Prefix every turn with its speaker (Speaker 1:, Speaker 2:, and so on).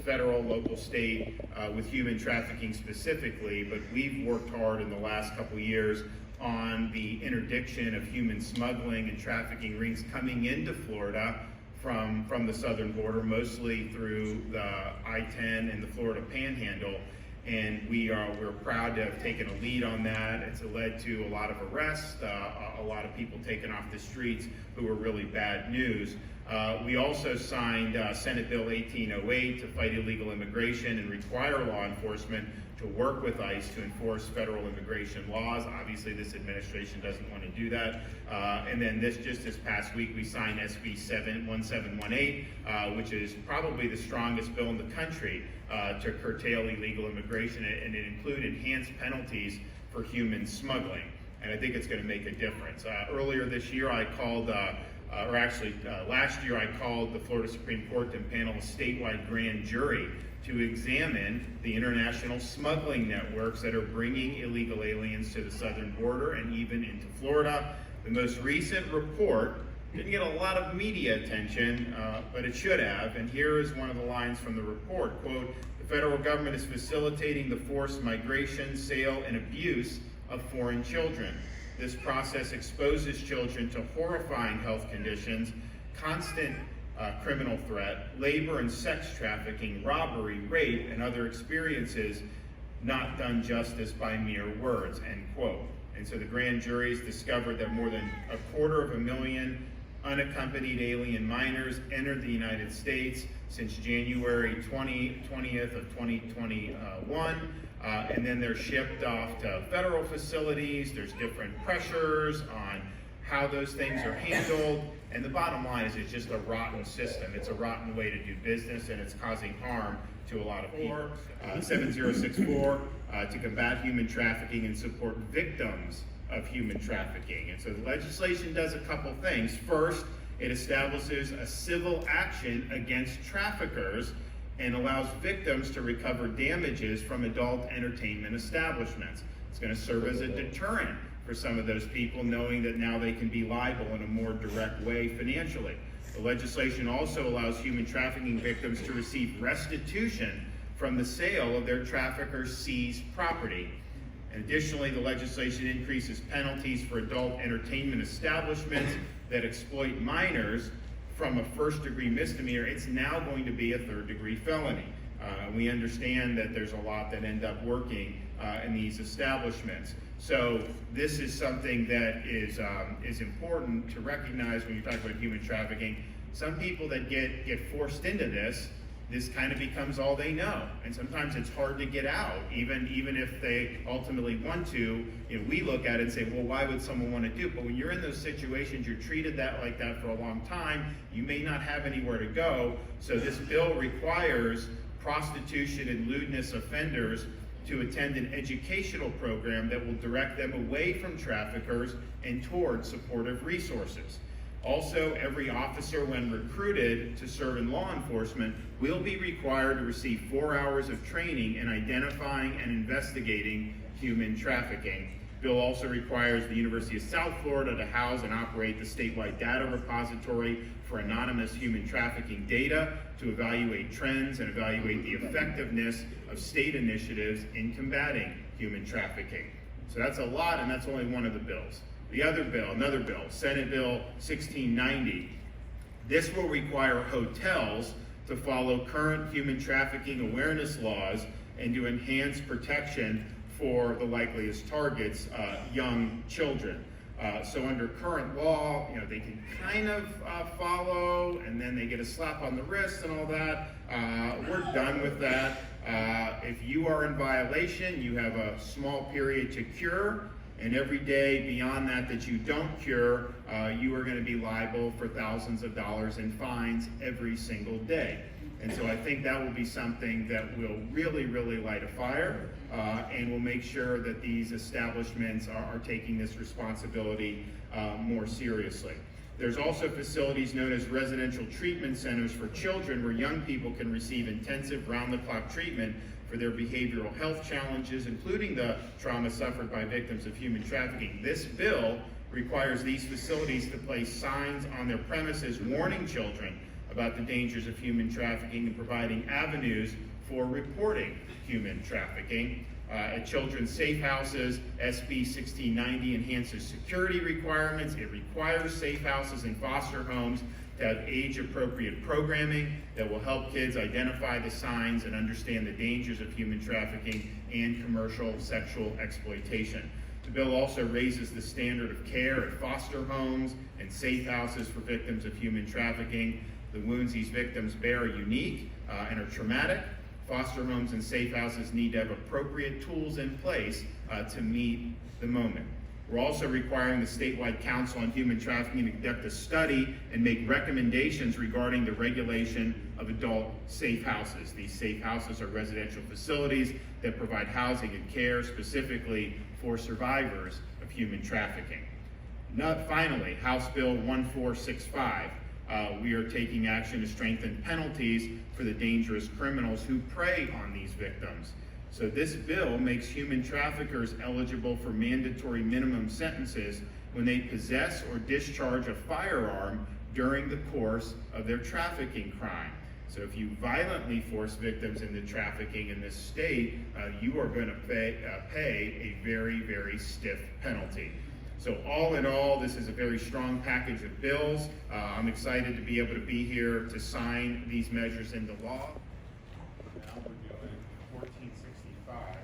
Speaker 1: federal, local, state, with human trafficking specifically, but we've worked hard in the last couple years on the interdiction of human smuggling and trafficking rings coming into Florida from the southern border, mostly through the I-10 and the Florida Panhandle. And we're proud to have taken a lead on that. It's led to a lot of arrests, a lot of people taken off the streets who were really bad news. We also signed Senate Bill 1808 to fight illegal immigration and require law enforcement to work with ICE to enforce federal immigration laws. Obviously, this administration doesn't want to do that. And then just this past week, we signed SB 1718, which is probably the strongest bill in the country to curtail illegal immigration, and it included enhanced penalties for human smuggling. And I think it's going to make a difference. Earlier this year, I called, last year, I called the Florida Supreme Court to impanel a statewide grand jury to examine the international smuggling networks that are bringing illegal aliens to the southern border and even into Florida. The most recent report didn't get a lot of media attention, but it should have. And here is one of the lines from the report, quote, "The federal government is facilitating the forced migration, sale, and abuse of foreign children. This process exposes children to horrifying health conditions, constant criminal threat, labor and sex trafficking, robbery, rape, and other experiences not done justice by mere words," end quote. And so the grand jury has discovered that more than 250,000 unaccompanied alien minors entered the United States since January 20th of 2021. And then they're shipped off to federal facilities. There's different pressures on how those things are handled. And the bottom line is it's just a rotten system. It's a rotten way to do business, and it's causing harm to a lot of people. 7064 to combat human trafficking and support victims of human trafficking. And so the legislation does a couple things. First, it establishes a civil action against traffickers and allows victims to recover damages from adult entertainment establishments. It's going to serve as a deterrent for some of those people, knowing that now they can be liable in a more direct way financially. The legislation also allows human trafficking victims to receive restitution from the sale of their traffickers' seized property. And additionally, the legislation increases penalties for adult entertainment establishments that exploit minors. From a first-degree misdemeanor, it's now going to be a third-degree felony. We understand that there's a lot that end up working in these establishments. So this is something that is important to recognize when you talk about human trafficking. Some people that get forced into this kind of becomes all they know, and sometimes it's hard to get out, even if they ultimately want to. We look at it and say, well, why would someone want to do it? But when you're in those situations, you're treated like that for a long time. You may not have anywhere to go. So this bill requires prostitution and lewdness offenders to attend an educational program that will direct them away from traffickers and toward supportive resources. Also, every officer, when recruited to serve in law enforcement, will be required to receive 4 hours of training in identifying and investigating human trafficking. Bill also requires the University of South Florida to house and operate the statewide data repository for anonymous human trafficking data to evaluate trends and evaluate the effectiveness of state initiatives in combating human trafficking. So that's a lot, and that's only one of the bills. The other bill, another bill, Senate Bill 1690. This will require hotels to follow current human trafficking awareness laws and to enhance protection for the likeliest targets, young children. So under current law, they can kind of follow, and then they get a slap on the wrist and all that. We're done with that. If you are in violation, you have a small period to cure. And every day beyond that you don't cure, you are going to be liable for thousands of dollars in fines every single day. And so I think that will be something that will really, really light a fire and will make sure that these establishments are taking this responsibility more seriously. There's also facilities known as residential treatment centers for children where young people can receive intensive round-the-clock treatment for their behavioral health challenges, including the trauma suffered by victims of human trafficking. This bill requires these facilities to place signs on their premises warning children about the dangers of human trafficking and providing avenues for reporting human trafficking. At children's safe houses, SB 1690 enhances security requirements. It requires safe houses and foster homes to have age-appropriate programming that will help kids identify the signs and understand the dangers of human trafficking and commercial sexual exploitation. The bill also raises the standard of care at foster homes and safe houses for victims of human trafficking. The wounds these victims bear are unique and are traumatic. Foster homes and safe houses need to have appropriate tools in place to meet the moment. We're also requiring the statewide Council on Human Trafficking to conduct a study and make recommendations regarding the regulation of adult safe houses. These safe houses are residential facilities that provide housing and care specifically for survivors of human trafficking. Finally, House Bill 1465. We are taking action to strengthen penalties for the dangerous criminals who prey on these victims. So this bill makes human traffickers eligible for mandatory minimum sentences when they possess or discharge a firearm during the course of their trafficking crime. So if you violently force victims into trafficking in this state, you are going to pay a very, very stiff penalty. So all in all, this is a very strong package of bills. I'm excited to be able to be here to sign these measures into law. Now we're doing 1465.